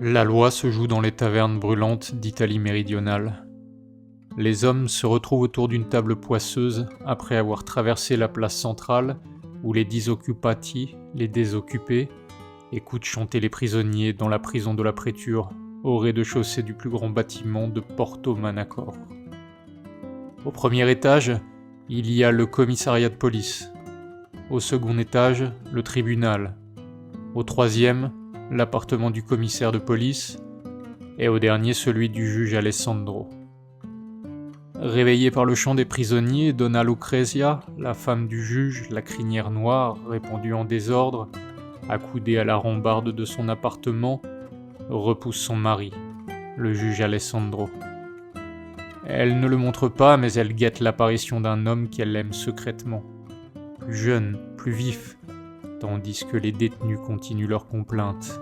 La loi se joue dans les tavernes brûlantes d'Italie méridionale. Les hommes se retrouvent autour d'une table poisseuse après avoir traversé la place centrale où les disoccupati, les désoccupés, écoutent chanter les prisonniers dans la prison de la Préture, au rez-de-chaussée du plus grand bâtiment de Porto Manacor. Au premier étage, il y a le commissariat de police. Au second étage, le tribunal. Au troisième, l'appartement du commissaire de police. Et au dernier, celui du juge Alessandro. Réveillée par le chant des prisonniers, Donna Lucrezia, la femme du juge, la crinière noire, répandue en désordre, accoudée à la rambarde de son appartement, repousse son mari, le juge Alessandro. Elle ne le montre pas, mais elle guette l'apparition d'un homme qu'elle aime secrètement, plus jeune, plus vif, tandis que les détenus continuent leurs complaintes.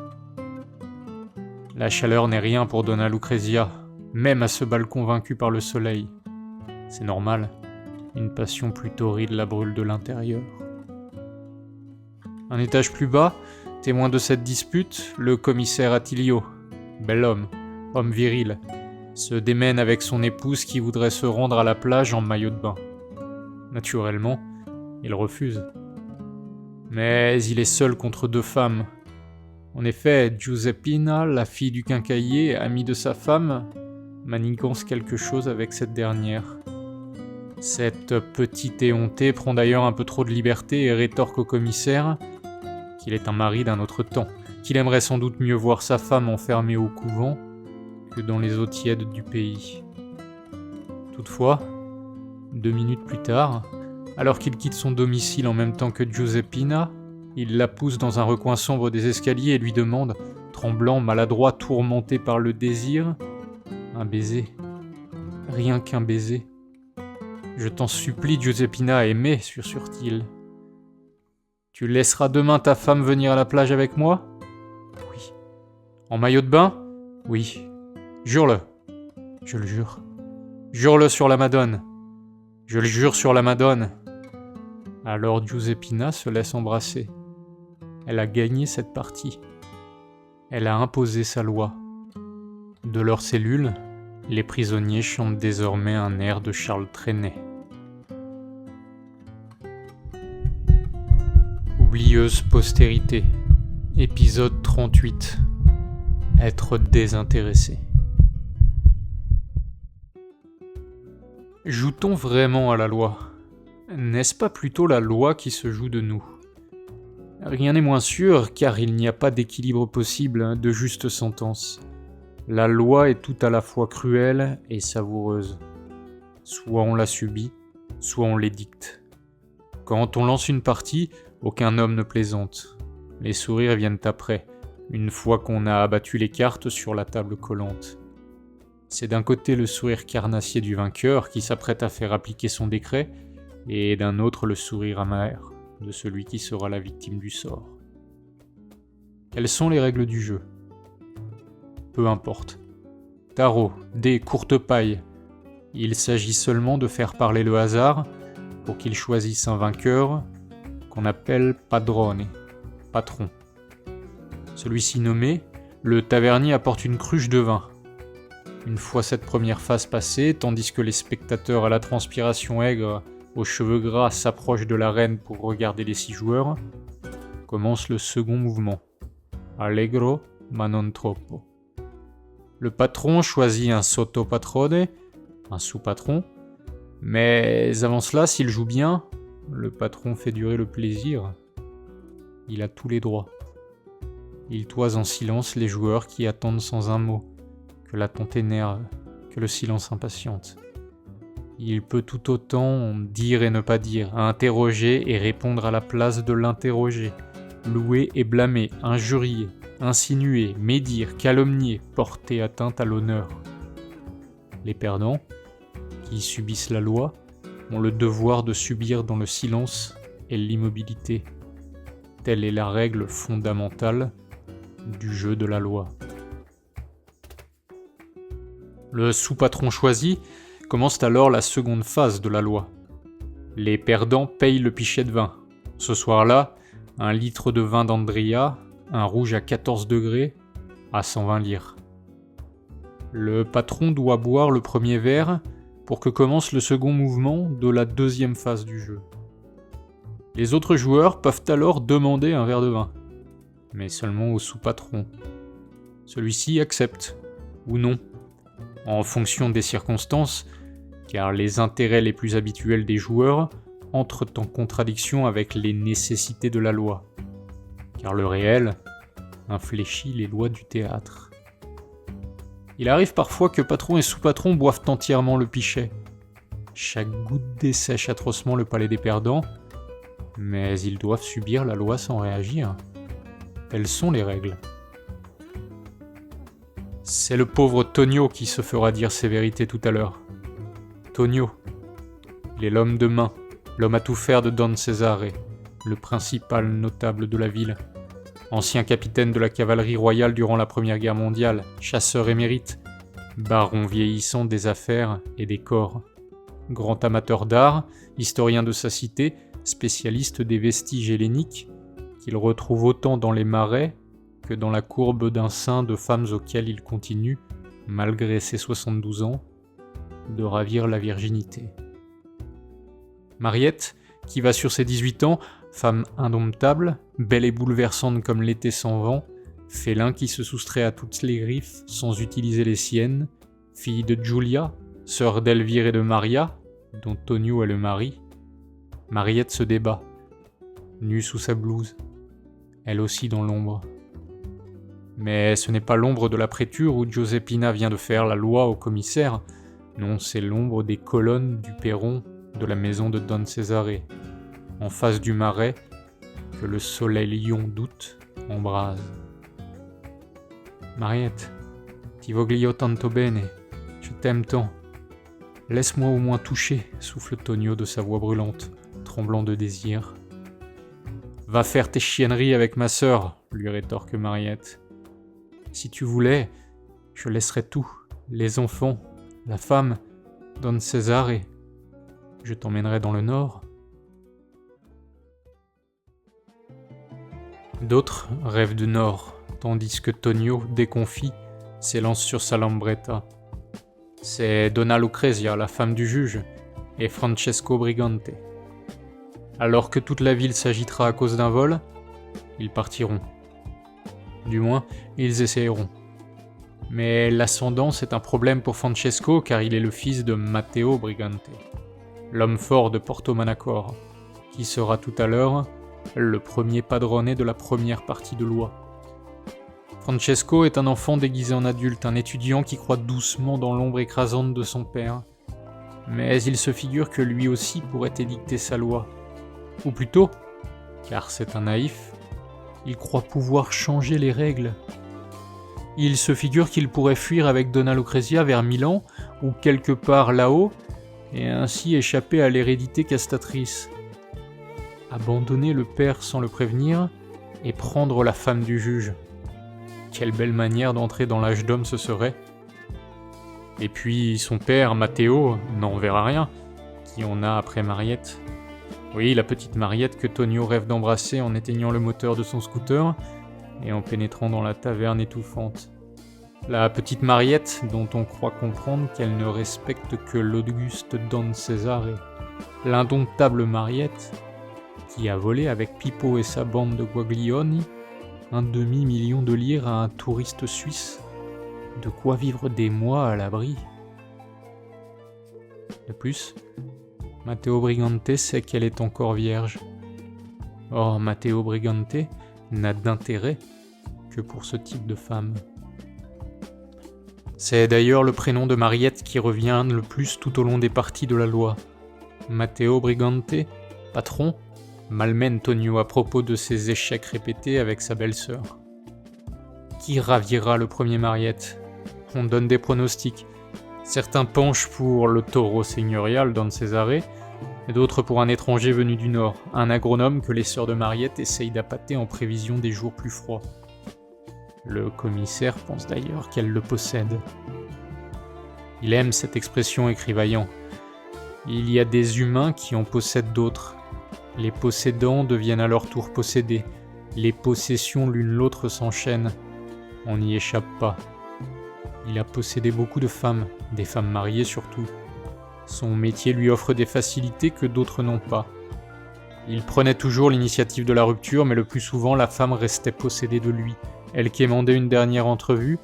La chaleur n'est rien pour Donna Lucrezia, même à ce balcon vaincu par le soleil. C'est normal, une passion plus torride la brûle de l'intérieur. Un étage plus bas, témoin de cette dispute, le commissaire Attilio, bel homme viril, se démène avec son épouse qui voudrait se rendre à la plage en maillot de bain. Naturellement, il refuse. Mais il est seul contre deux femmes. En effet, Giuseppina, la fille du quincaillier, amie de sa femme, manigance quelque chose avec cette dernière. Cette petite éhontée prend d'ailleurs un peu trop de liberté et rétorque au commissaire qu'il est un mari d'un autre temps, qu'il aimerait sans doute mieux voir sa femme enfermée au couvent que dans les eaux tièdes du pays. Toutefois, 2 minutes plus tard, alors qu'il quitte son domicile en même temps que Giuseppina, il la pousse dans un recoin sombre des escaliers et lui demande, tremblant, maladroit, tourmenté par le désir, un baiser. Rien qu'un baiser. « Je t'en supplie, Giuseppina, aimer, sursure-t-il. Tu laisseras demain ta femme venir à la plage avec moi ? Oui. En maillot de bain ? Oui. Jure-le. Je le jure. Jure-le sur la Madone. Je le jure sur la Madone. Alors Giuseppina se laisse embrasser. Elle a gagné cette partie. Elle a imposé sa loi. De leur cellule, les prisonniers chantent désormais un air de Charles Trenet. Oublieuse postérité. Épisode 38. Être désintéressé. Joue-t-on vraiment à la loi ? N'est-ce pas plutôt la loi qui se joue de nous ? Rien n'est moins sûr, car il n'y a pas d'équilibre possible, de juste sentence. La loi est tout à la fois cruelle et savoureuse. Soit on la subit, soit on l'édicte. Quand on lance une partie, aucun homme ne plaisante. Les sourires viennent après, une fois qu'on a abattu les cartes sur la table collante. C'est d'un côté le sourire carnassier du vainqueur qui s'apprête à faire appliquer son décret, et d'un autre le sourire amer de celui qui sera la victime du sort. Quelles sont les règles du jeu ? Peu importe. Tarot, dés, courte paille. Il s'agit seulement de faire parler le hasard pour qu'il choisisse un vainqueur qu'on appelle padrone, patron. Celui-ci nommé, le tavernier apporte une cruche de vin. Une fois cette première phase passée, tandis que les spectateurs à la transpiration aigre, aux cheveux gras s'approchent de l'arène pour regarder les 6 joueurs, commence le second mouvement. Allegro ma non troppo. Le patron choisit un sottopatrone, un sous-patron, mais avant cela, s'il joue bien, le patron fait durer le plaisir. Il a tous les droits. Il toise en silence les joueurs qui attendent sans un mot, que l'attente énerve, que le silence impatiente. Il peut tout autant dire et ne pas dire, interroger et répondre à la place de l'interrogé, louer et blâmer, injurier, insinuer, médire, calomnier, porter atteinte à l'honneur. Les perdants, qui subissent la loi, ont le devoir de subir dans le silence et l'immobilité. Telle est la règle fondamentale du jeu de la loi. Le sous-patron choisi commence alors la seconde phase de la loi. Les perdants payent le pichet de vin. Ce soir-là, 1 litre de vin d'Andria, un rouge à 14 degrés, à 120 lire. Le patron doit boire le premier verre pour que commence le second mouvement de la deuxième phase du jeu. Les autres joueurs peuvent alors demander un verre de vin, mais seulement au sous-patron. Celui-ci accepte, ou non, en fonction des circonstances, car les intérêts les plus habituels des joueurs entrent en contradiction avec les nécessités de la loi, car le réel infléchit les lois du théâtre. Il arrive parfois que patron et sous-patron boivent entièrement le pichet. Chaque goutte dessèche atrocement le palais des perdants, mais ils doivent subir la loi sans réagir. Telles sont les règles. C'est le pauvre Tonio qui se fera dire ces vérités tout à l'heure. Tonio, il est l'homme de main, l'homme à tout faire de Don Cesare, le principal notable de la ville. Ancien capitaine de la cavalerie royale durant la Première Guerre mondiale, chasseur émérite, baron vieillissant des affaires et des corps. Grand amateur d'art, historien de sa cité, spécialiste des vestiges helléniques, qu'il retrouve autant dans les marais que dans la courbe d'un sein de femmes auxquelles il continue, malgré ses 72 ans, de ravir la virginité. Mariette, qui va sur ses 18 ans, femme indomptable, belle et bouleversante comme l'été sans vent, félin qui se soustrait à toutes les griffes sans utiliser les siennes, fille de Giulia, sœur d'Elvire et de Maria, dont Tonio est le mari, Mariette se débat, nue sous sa blouse, elle aussi dans l'ombre. Mais ce n'est pas l'ombre de la préture où Giuseppina vient de faire la loi au commissaire, non, c'est l'ombre des colonnes du perron de la maison de Don Cesare, en face du marais que le soleil lion d'août embrase. Mariette, ti voglio tanto bene, je t'aime tant. Laisse-moi au moins toucher, souffle Tonio de sa voix brûlante, tremblant de désir. Va faire tes chienneries avec ma sœur, lui rétorque Mariette. Si tu voulais, je laisserais tout, les enfants, la femme, Don Cesare. Je t'emmènerai dans le nord. D'autres rêvent du nord, tandis que Tonio, déconfit, s'élance sur sa lambretta. C'est Donna Lucrezia, la femme du juge, et Francesco Brigante. Alors que toute la ville s'agitera à cause d'un vol, ils partiront. Du moins, ils essayeront. Mais l'ascendance est un problème pour Francesco car il est le fils de Matteo Brigante, l'homme fort de Porto Manacor, qui sera tout à l'heure le premier padrone de la première partie de loi. Francesco est un enfant déguisé en adulte, un étudiant qui croît doucement dans l'ombre écrasante de son père. Mais il se figure que lui aussi pourrait édicter sa loi. Ou plutôt, car c'est un naïf, il croit pouvoir changer les règles. Il se figure qu'il pourrait fuir avec Donna Lucrezia vers Milan, ou quelque part là-haut, et ainsi échapper à l'hérédité castatrice. Abandonner le père sans le prévenir, et prendre la femme du juge. Quelle belle manière d'entrer dans l'âge d'homme ce serait. Et puis son père, Matteo, n'en verra rien, qui en a après Mariette. Oui, la petite Mariette que Tonio rêve d'embrasser en éteignant le moteur de son scooter et en pénétrant dans la taverne étouffante. La petite Mariette dont on croit comprendre qu'elle ne respecte que l'auguste Don Cesare. L'indomptable Mariette qui a volé avec Pippo et sa bande de Guaglioni 1,5 million de lire à un touriste suisse. De quoi vivre des mois à l'abri. De plus, Matteo Brigante sait qu'elle est encore vierge. Or, Matteo Brigante n'a d'intérêt que pour ce type de femme. C'est d'ailleurs le prénom de Mariette qui revient le plus tout au long des parties de la loi. Matteo Brigante, patron, malmène Tonio à propos de ses échecs répétés avec sa belle-sœur. Qui ravira le premier Mariette ? On donne des pronostics. Certains penchent pour le taureau seigneurial Don Cesare, et d'autres pour un étranger venu du Nord, un agronome que les sœurs de Mariette essayent d'appâter en prévision des jours plus froids. Le commissaire pense d'ailleurs qu'elle le possède. Il aime cette expression écrivaillant. Il y a des humains qui en possèdent d'autres. Les possédants deviennent à leur tour possédés. Les possessions l'une l'autre s'enchaînent. On n'y échappe pas. Il a possédé beaucoup de femmes, des femmes mariées surtout. Son métier lui offre des facilités que d'autres n'ont pas. Il prenait toujours l'initiative de la rupture, mais le plus souvent la femme restait possédée de lui. Elle quémandait une dernière entrevue,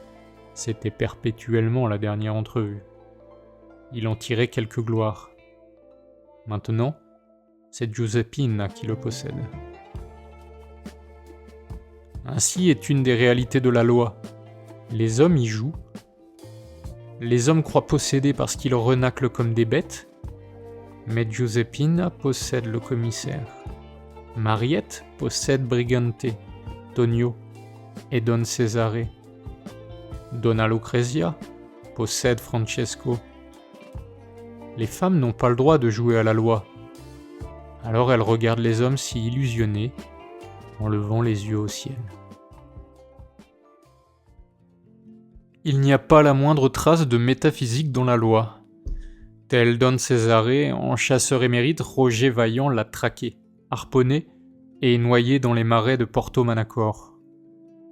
c'était perpétuellement la dernière entrevue. Il en tirait quelque gloire. Maintenant, c'est Giuseppina qui le possède. Ainsi est une des réalités de la loi. Les hommes y jouent. Les hommes croient posséder parce qu'ils renâclent comme des bêtes, mais Giuseppina possède le commissaire. Mariette possède Brigante, Tonio et Don Cesare. Donna Lucrezia possède Francesco. Les femmes n'ont pas le droit de jouer à la loi. Alors elles regardent les hommes s'y illusionner en levant les yeux au ciel. Il n'y a pas la moindre trace de métaphysique dans la loi. Tel Don Cesare, en chasseur émérite, Roger Vaillant l'a traqué, harponné et noyé dans les marais de Porto Manacor.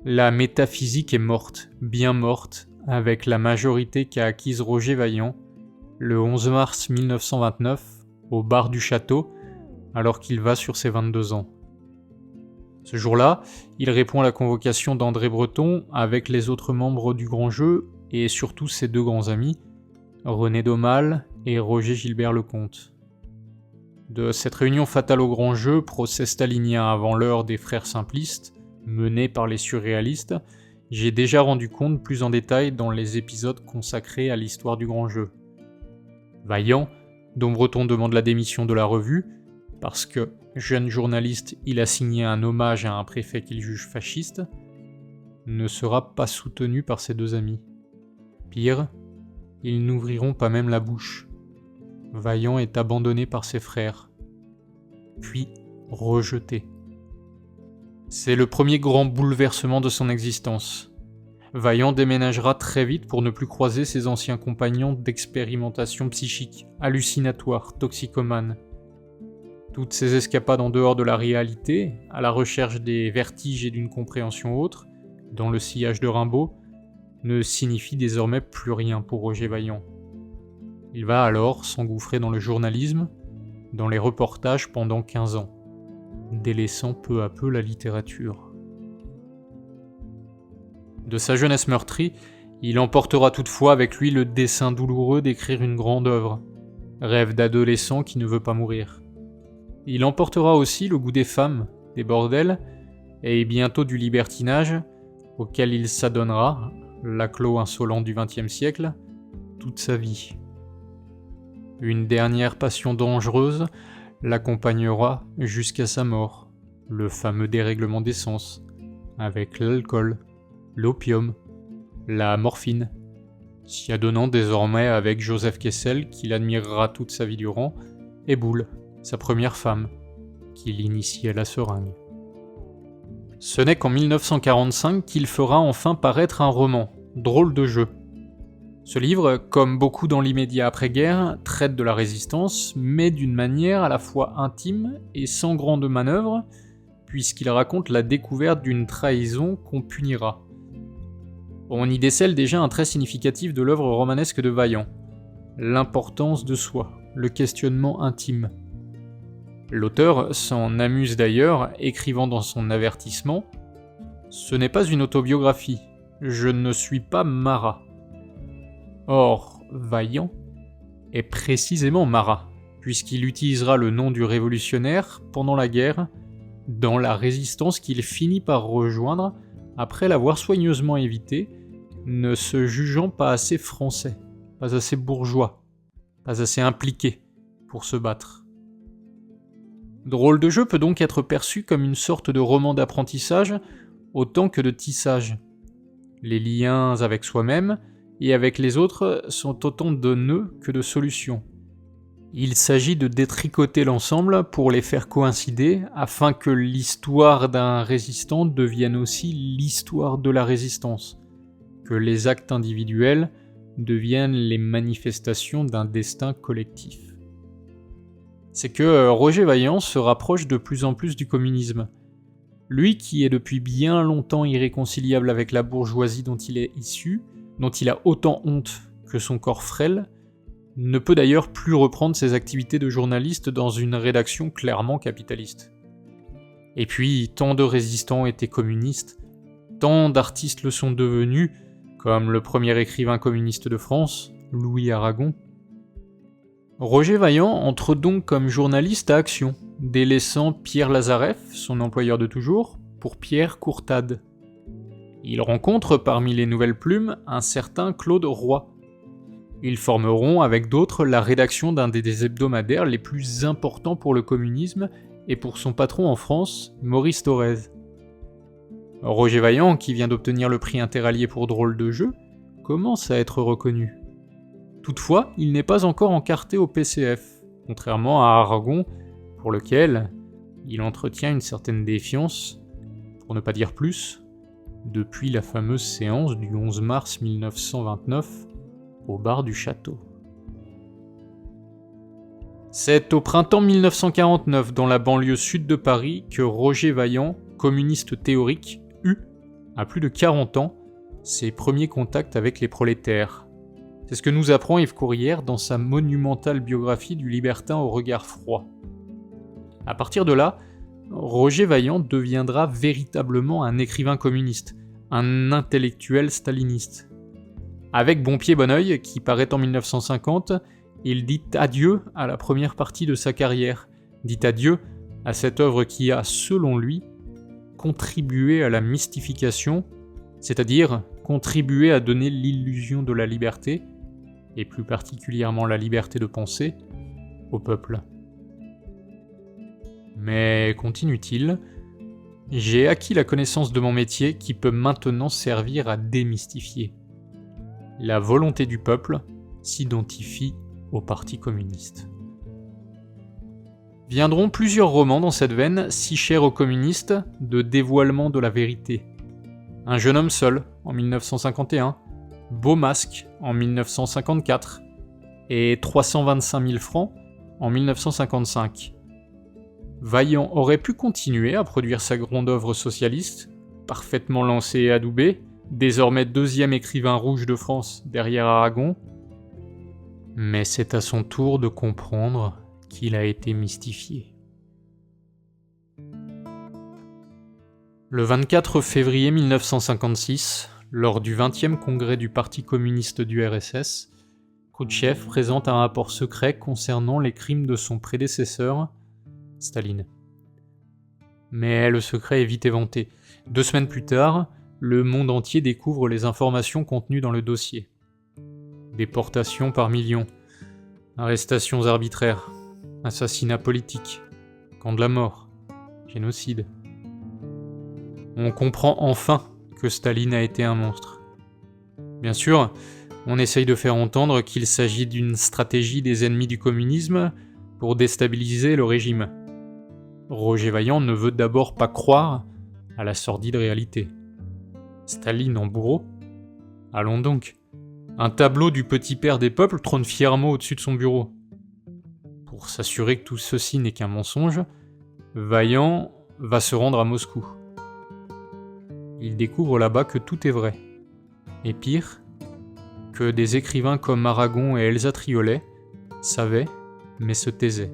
La métaphysique est morte, bien morte, avec la majorité qu'a acquise Roger Vaillant le 11 mars 1929 au bar du château, alors qu'il va sur ses 22 ans. Ce jour-là, il répond à la convocation d'André Breton avec les autres membres du Grand Jeu et surtout ses deux grands amis, René Daumal et Roger Gilbert Lecomte. De cette réunion fatale au Grand Jeu, procès stalinien avant l'heure des frères simplistes, mené par les surréalistes, j'ai déjà rendu compte plus en détail dans les épisodes consacrés à l'histoire du Grand Jeu. Vaillant, dont Breton demande la démission de la revue, parce que, jeune journaliste, il a signé un hommage à un préfet qu'il juge fasciste, ne sera pas soutenu par ses deux amis. Pire, ils n'ouvriront pas même la bouche. Vaillant est abandonné par ses frères, puis rejeté. C'est le premier grand bouleversement de son existence. Vaillant déménagera très vite pour ne plus croiser ses anciens compagnons d'expérimentation psychique, hallucinatoire, toxicomane. Toutes ces escapades en dehors de la réalité, à la recherche des vertiges et d'une compréhension autre, dans le sillage de Rimbaud, ne signifient désormais plus rien pour Roger Vaillant. Il va alors s'engouffrer dans le journalisme, dans les reportages pendant 15 ans, délaissant peu à peu la littérature. De sa jeunesse meurtrie, il emportera toutefois avec lui le dessein douloureux d'écrire une grande œuvre, rêve d'adolescent qui ne veut pas mourir. Il emportera aussi le goût des femmes, des bordels, et bientôt du libertinage, auquel il s'adonnera, l'aclos insolent du XXe siècle, toute sa vie. Une dernière passion dangereuse l'accompagnera jusqu'à sa mort, le fameux dérèglement des sens, avec l'alcool, l'opium, la morphine, s'y adonnant désormais avec Joseph Kessel, qu'il admirera toute sa vie durant, et Boulle, sa première femme, qui l'initie à la seringue. Ce n'est qu'en 1945 qu'il fera enfin paraître un roman, Drôle de jeu. Ce livre, comme beaucoup dans l'immédiat après-guerre, traite de la résistance, mais d'une manière à la fois intime et sans grande manœuvre, puisqu'il raconte la découverte d'une trahison qu'on punira. On y décèle déjà un trait significatif de l'œuvre romanesque de Vaillant, l'importance de soi, le questionnement intime. L'auteur s'en amuse d'ailleurs, écrivant dans son avertissement « Ce n'est pas une autobiographie, je ne suis pas Marat ». Or, Vaillant est précisément Marat, puisqu'il utilisera le nom du révolutionnaire pendant la guerre, dans la résistance qu'il finit par rejoindre après l'avoir soigneusement évité, ne se jugeant pas assez français, pas assez bourgeois, pas assez impliqué pour se battre. Drôle de jeu peut donc être perçu comme une sorte de roman d'apprentissage autant que de tissage. Les liens avec soi-même et avec les autres sont autant de nœuds que de solutions. Il s'agit de détricoter l'ensemble pour les faire coïncider afin que l'histoire d'un résistant devienne aussi l'histoire de la résistance, que les actes individuels deviennent les manifestations d'un destin collectif. C'est que Roger Vaillant se rapproche de plus en plus du communisme. Lui qui est depuis bien longtemps irréconciliable avec la bourgeoisie dont il est issu, dont il a autant honte que son corps frêle, ne peut d'ailleurs plus reprendre ses activités de journaliste dans une rédaction clairement capitaliste. Et puis, tant de résistants étaient communistes, tant d'artistes le sont devenus, comme le premier écrivain communiste de France, Louis Aragon. Roger Vaillant entre donc comme journaliste à Action, délaissant Pierre Lazareff, son employeur de toujours, pour Pierre Courtade. Il rencontre parmi les nouvelles plumes un certain Claude Roy. Ils formeront avec d'autres la rédaction d'un des hebdomadaires les plus importants pour le communisme et pour son patron en France, Maurice Thorez. Roger Vaillant, qui vient d'obtenir le prix Interallié pour drôle de jeu, commence à être reconnu. Toutefois, il n'est pas encore encarté au PCF, contrairement à Aragon, pour lequel il entretient une certaine défiance, pour ne pas dire plus, depuis la fameuse séance du 11 mars 1929 au bar du château. C'est au printemps 1949, dans la banlieue sud de Paris, que Roger Vaillant, communiste théorique, eut, à plus de 40 ans, ses premiers contacts avec les prolétaires. C'est ce que nous apprend Yves Courrière dans sa monumentale biographie du libertin au regard froid. À partir de là, Roger Vaillant deviendra véritablement un écrivain communiste, un intellectuel staliniste. Avec Bon Pied Bon Oeil, qui paraît en 1950, il dit adieu à la première partie de sa carrière, dit adieu à cette œuvre qui a, selon lui, contribué à la mystification, c'est-à-dire contribué à donner l'illusion de la liberté, et plus particulièrement la liberté de penser, au peuple. Mais, continue-t-il, j'ai acquis la connaissance de mon métier qui peut maintenant servir à démystifier. La volonté du peuple s'identifie au Parti communiste. Viendront plusieurs romans dans cette veine, si chers aux communistes, de dévoilement de la vérité. Un jeune homme seul, en 1951, Beau Masque, en 1954, et 325 000 francs, en 1955. Vaillant aurait pu continuer à produire sa grande œuvre socialiste, parfaitement lancé et adoubé, désormais deuxième écrivain rouge de France derrière Aragon, mais c'est à son tour de comprendre qu'il a été mystifié. Le 24 février 1956, lors du 20e congrès du Parti communiste du RSS, Khrouchtchev présente un rapport secret concernant les crimes de son prédécesseur, Staline. Mais le secret est vite éventé. 2 semaines plus tard, le monde entier découvre les informations contenues dans le dossier. Déportations par millions, arrestations arbitraires, assassinats politiques, camps de la mort, génocide. On comprend enfin que Staline a été un monstre. Bien sûr, on essaye de faire entendre qu'il s'agit d'une stratégie des ennemis du communisme pour déstabiliser le régime. Roger Vaillant ne veut d'abord pas croire à la sordide réalité. Staline en bourreau ? Allons donc. Un tableau du petit père des peuples trône fièrement au-dessus de son bureau. Pour s'assurer que tout ceci n'est qu'un mensonge, Vaillant va se rendre à Moscou. Il découvre là-bas que tout est vrai. Et pire, que des écrivains comme Aragon et Elsa Triolet savaient, mais se taisaient.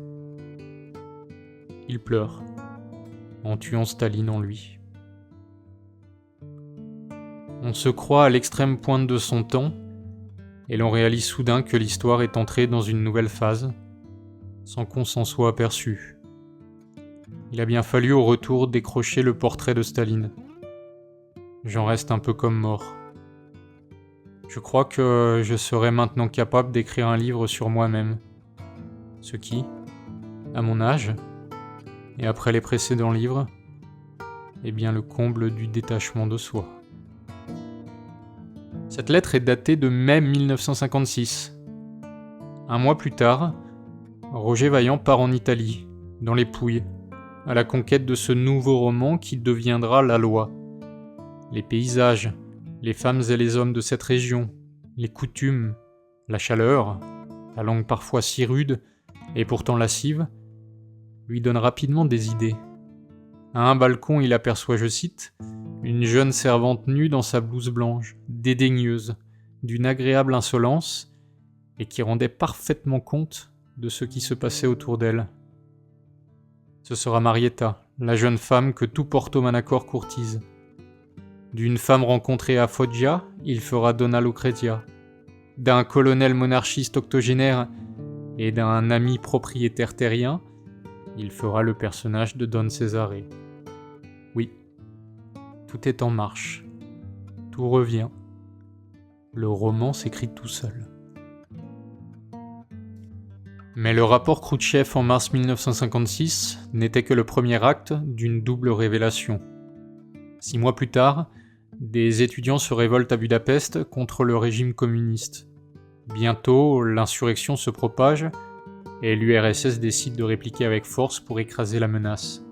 Il pleure, en tuant Staline en lui. On se croit à l'extrême pointe de son temps, et l'on réalise soudain que l'histoire est entrée dans une nouvelle phase, sans qu'on s'en soit aperçu. Il a bien fallu au retour décrocher le portrait de Staline. J'en reste un peu comme mort. Je crois que je serais maintenant capable d'écrire un livre sur moi-même. Ce qui, à mon âge, et après les précédents livres, est bien le comble du détachement de soi. Cette lettre est datée de mai 1956. Un mois plus tard, Roger Vaillant part en Italie, dans les Pouilles, à la conquête de ce nouveau roman qui deviendra La Loi. Les paysages, les femmes et les hommes de cette région, les coutumes, la chaleur, la langue parfois si rude et pourtant lascive, lui donnent rapidement des idées. À un balcon, il aperçoit, je cite, « une jeune servante nue dans sa blouse blanche, dédaigneuse, d'une agréable insolence, et qui rendait parfaitement compte de ce qui se passait autour d'elle. » Ce sera Marietta, la jeune femme que tout Porto Manacor courtise. D'une femme rencontrée à Foggia, il fera Donna Lucrezia. D'un colonel monarchiste octogénaire et d'un ami propriétaire terrien, il fera le personnage de Don Cesare. Oui, tout est en marche. Tout revient. Le roman s'écrit tout seul. Mais le rapport Khrouchtchev en mars 1956 n'était que le premier acte d'une double révélation. 6 mois plus tard, des étudiants se révoltent à Budapest contre le régime communiste. Bientôt, l'insurrection se propage et l'URSS décide de répliquer avec force pour écraser la menace.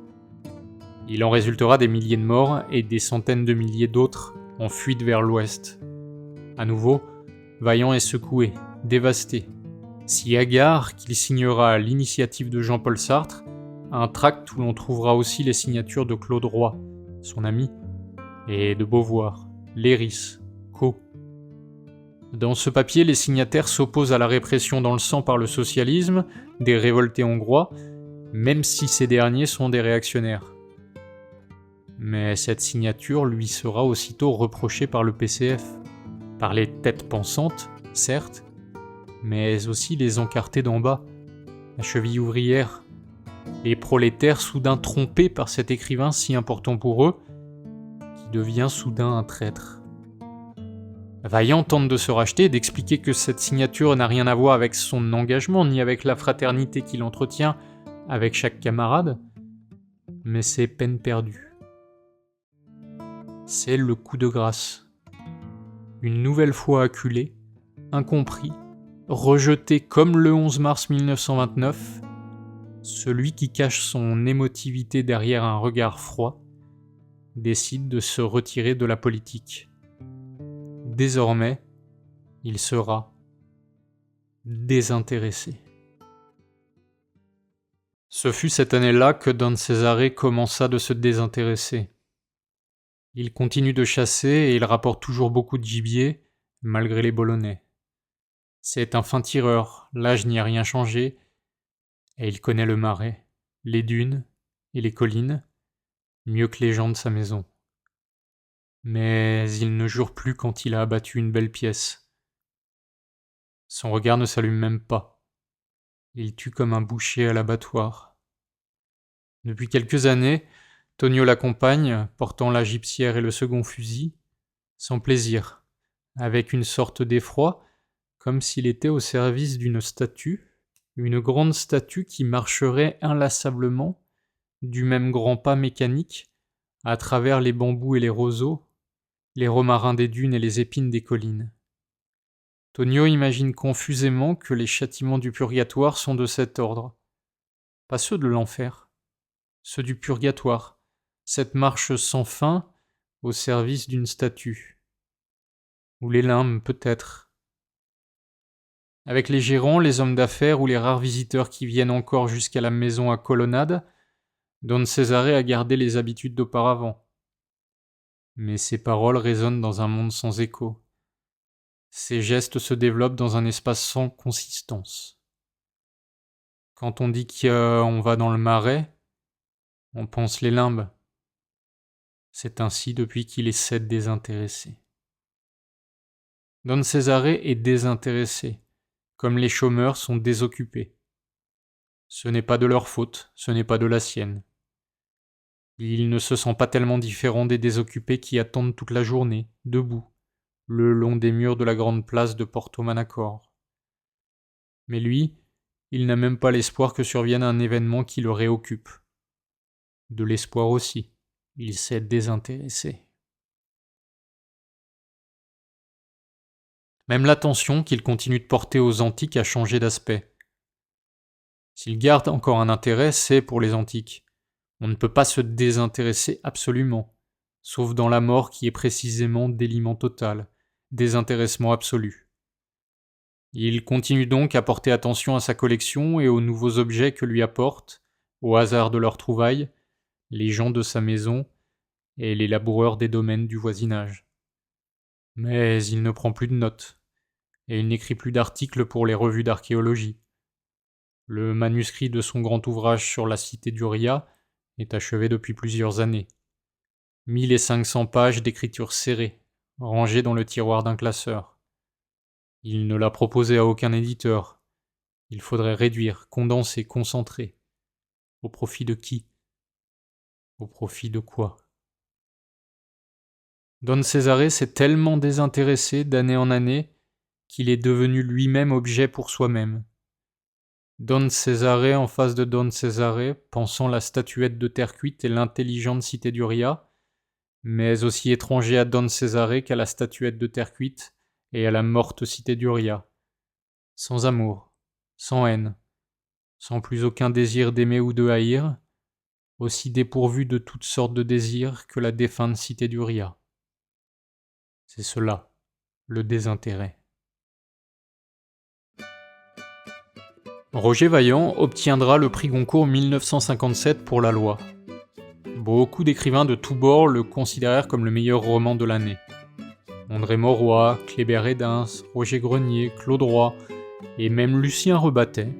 Il en résultera des milliers de morts et des centaines de milliers d'autres en fuite vers l'ouest. À nouveau, Vaillant est secoué, dévasté. Si hagard qu'il signera à l'initiative de Jean-Paul Sartre un tract où l'on trouvera aussi les signatures de Claude Roy, son ami, et de Beauvoir, Léris, Co. Dans ce papier, les signataires s'opposent à la répression dans le sang par le socialisme des révoltés hongrois, même si ces derniers sont des réactionnaires. Mais cette signature lui sera aussitôt reprochée par le PCF, par les têtes pensantes, certes, mais aussi les encartés d'en bas, la cheville ouvrière, les prolétaires soudain trompés par cet écrivain si important pour eux, qui devient soudain un traître. Vaillant tente de se racheter, d'expliquer que cette signature n'a rien à voir avec son engagement, ni avec la fraternité qu'il entretient avec chaque camarade, mais c'est peine perdue. C'est le coup de grâce. Une nouvelle fois acculé, incompris, rejeté comme le 11 mars 1929, celui qui cache son émotivité derrière un regard froid décide de se retirer de la politique. Désormais, il sera désintéressé. Ce fut cette année-là que Don Cesare commença de se désintéresser. Il continue de chasser et il rapporte toujours beaucoup de gibier, malgré les Bolonais. C'est un fin tireur, l'âge n'y a rien changé, et il connaît le marais, les dunes et les collines, mieux que les gens de sa maison. Mais il ne jure plus quand il a abattu une belle pièce. Son regard ne s'allume même pas. Il tue comme un boucher à l'abattoir. Depuis quelques années, Tonio l'accompagne, portant la gibecière et le second fusil, sans plaisir, avec une sorte d'effroi, comme s'il était au service d'une statue, une grande statue qui marcherait inlassablement, du même grand pas mécanique, à travers les bambous et les roseaux, les romarins des dunes et les épines des collines. Tonio imagine confusément que les châtiments du purgatoire sont de cet ordre. Pas ceux de l'enfer, ceux du purgatoire, cette marche sans fin au service d'une statue. Ou les limbes, peut-être. Avec les gérants, les hommes d'affaires ou les rares visiteurs qui viennent encore jusqu'à la maison à colonnade, Don Cesare a gardé les habitudes d'auparavant. Mais ses paroles résonnent dans un monde sans écho. Ses gestes se développent dans un espace sans consistance. Quand on dit qu'on va dans le marais, on pense les limbes. C'est ainsi depuis qu'il essaie de désintéresser. Don Cesare est désintéressé, comme les chômeurs sont désoccupés. Ce n'est pas de leur faute, ce n'est pas de la sienne. Il ne se sent pas tellement différent des désoccupés qui attendent toute la journée, debout, le long des murs de la grande place de Porto Manacor. Mais lui, il n'a même pas l'espoir que survienne un événement qui le réoccupe. De l'espoir aussi, il s'est désintéressé. Même l'attention qu'il continue de porter aux antiques a changé d'aspect. S'il garde encore un intérêt, c'est pour les antiques. On ne peut pas se désintéresser absolument, sauf dans la mort qui est précisément déliement total, désintéressement absolu. Il continue donc à porter attention à sa collection et aux nouveaux objets que lui apportent, au hasard de leurs trouvailles, les gens de sa maison et les laboureurs des domaines du voisinage. Mais il ne prend plus de notes, et il n'écrit plus d'articles pour les revues d'archéologie. Le manuscrit de son grand ouvrage sur la cité d'Uria est achevé depuis plusieurs années. 1500 pages d'écriture serrée, rangées dans le tiroir d'un classeur. Il ne l'a proposé à aucun éditeur. Il faudrait réduire, condenser, concentrer. Au profit de qui? Au profit de quoi? Don Cesare s'est tellement désintéressé d'année en année qu'il est devenu lui-même objet pour soi-même. Don Cesare en face de Don Cesare, pensant la statuette de terre cuite et l'intelligente cité d'Uria, mais aussi étranger à Don Cesare qu'à la statuette de terre cuite et à la morte cité d'Uria. Sans amour, sans haine, sans plus aucun désir d'aimer ou de haïr, aussi dépourvu de toutes sortes de désirs que la défunte cité d'Uria. C'est cela, le désintérêt. Roger Vaillant obtiendra le prix Goncourt 1957 pour La Loi. Beaucoup d'écrivains de tous bords le considérèrent comme le meilleur roman de l'année. André Mauroy, Kléber Hédens, Roger Grenier, Claude Roy et même Lucien Rebattet,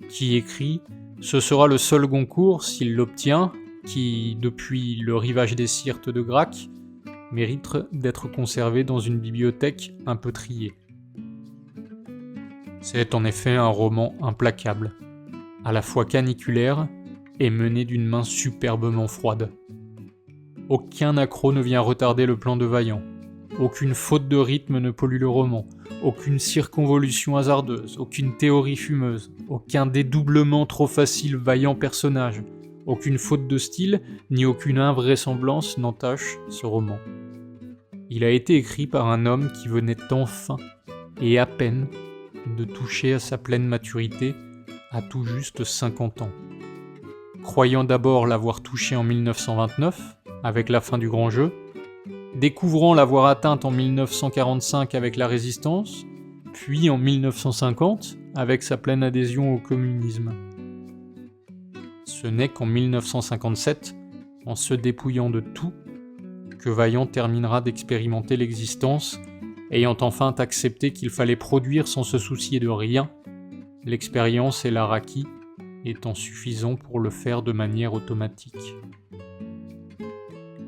qui écrit « Ce sera le seul Goncourt, s'il l'obtient, qui, depuis le rivage des Syrtes de Grac, mérite d'être conservé dans une bibliothèque un peu triée. » C'est en effet un roman implacable, à la fois caniculaire et mené d'une main superbement froide. Aucun accroc ne vient retarder le plan de Vaillant, aucune faute de rythme ne pollue le roman, aucune circonvolution hasardeuse, aucune théorie fumeuse, aucun dédoublement trop facile vaillant personnage, aucune faute de style, ni aucune invraisemblance n'entache ce roman. Il a été écrit par un homme qui venait enfin, et à peine, de toucher à sa pleine maturité à tout juste 50 ans. Croyant d'abord l'avoir touché en 1929, avec la fin du Grand Jeu, découvrant l'avoir atteinte en 1945 avec la Résistance, puis en 1950 avec sa pleine adhésion au communisme. Ce n'est qu'en 1957, en se dépouillant de tout, que Vaillant terminera d'expérimenter l'existence, ayant enfin accepté qu'il fallait produire sans se soucier de rien, l'expérience et l'art acquis étant suffisants pour le faire de manière automatique.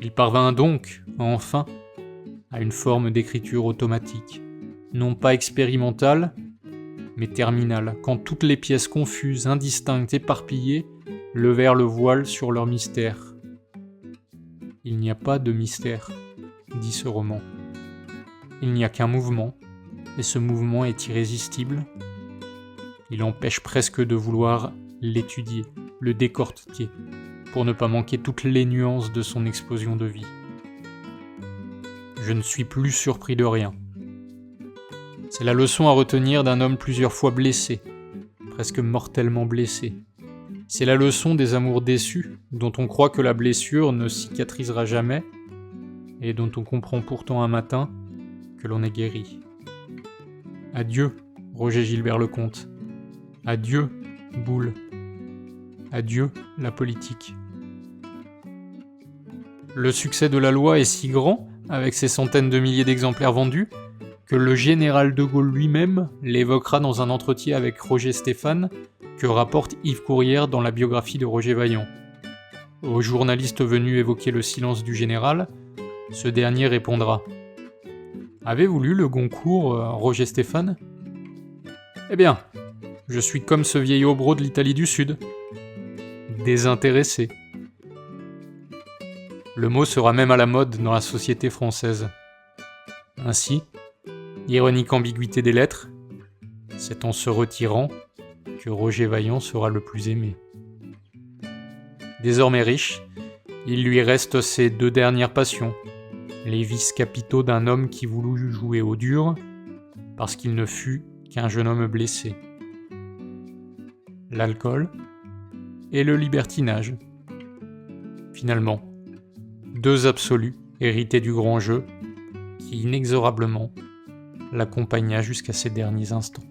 Il parvint donc, enfin, à une forme d'écriture automatique, non pas expérimentale, mais terminale, quand toutes les pièces confuses, indistinctes, éparpillées, levèrent le voile sur leur mystère. Il n'y a pas de mystère, dit ce roman. Il n'y a qu'un mouvement, et ce mouvement est irrésistible. Il empêche presque de vouloir l'étudier, le décortiquer, pour ne pas manquer toutes les nuances de son explosion de vie. Je ne suis plus surpris de rien. C'est la leçon à retenir d'un homme plusieurs fois blessé, presque mortellement blessé. C'est la leçon des amours déçus, dont on croit que la blessure ne cicatrisera jamais, et dont on comprend pourtant un matin que l'on est guéri. Adieu, Roger Gilbert Lecomte. Adieu, Boulle. Adieu, la politique. Le succès de La Loi est si grand, avec ses centaines de milliers d'exemplaires vendus, que le général de Gaulle lui-même l'évoquera dans un entretien avec Roger Stéphane, que rapporte Yves Courrière dans la biographie de Roger Vaillant. Au journaliste venu évoquer le silence du général, ce dernier répondra « Avez-vous lu le Goncourt, Roger Stéphane ?»« Eh bien, je suis comme ce vieil hobereau de l'Italie du Sud. Désintéressé. » Le mot sera même à la mode dans la société française. Ainsi, ironique ambiguïté des lettres, c'est en se retirant que Roger Vaillant sera le plus aimé. Désormais riche, il lui reste ses deux dernières passions, les vices capitaux d'un homme qui voulut jouer au dur, parce qu'il ne fut qu'un jeune homme blessé. L'alcool et le libertinage. Finalement, deux absolus hérités du grand jeu, qui inexorablement l'accompagna jusqu'à ses derniers instants.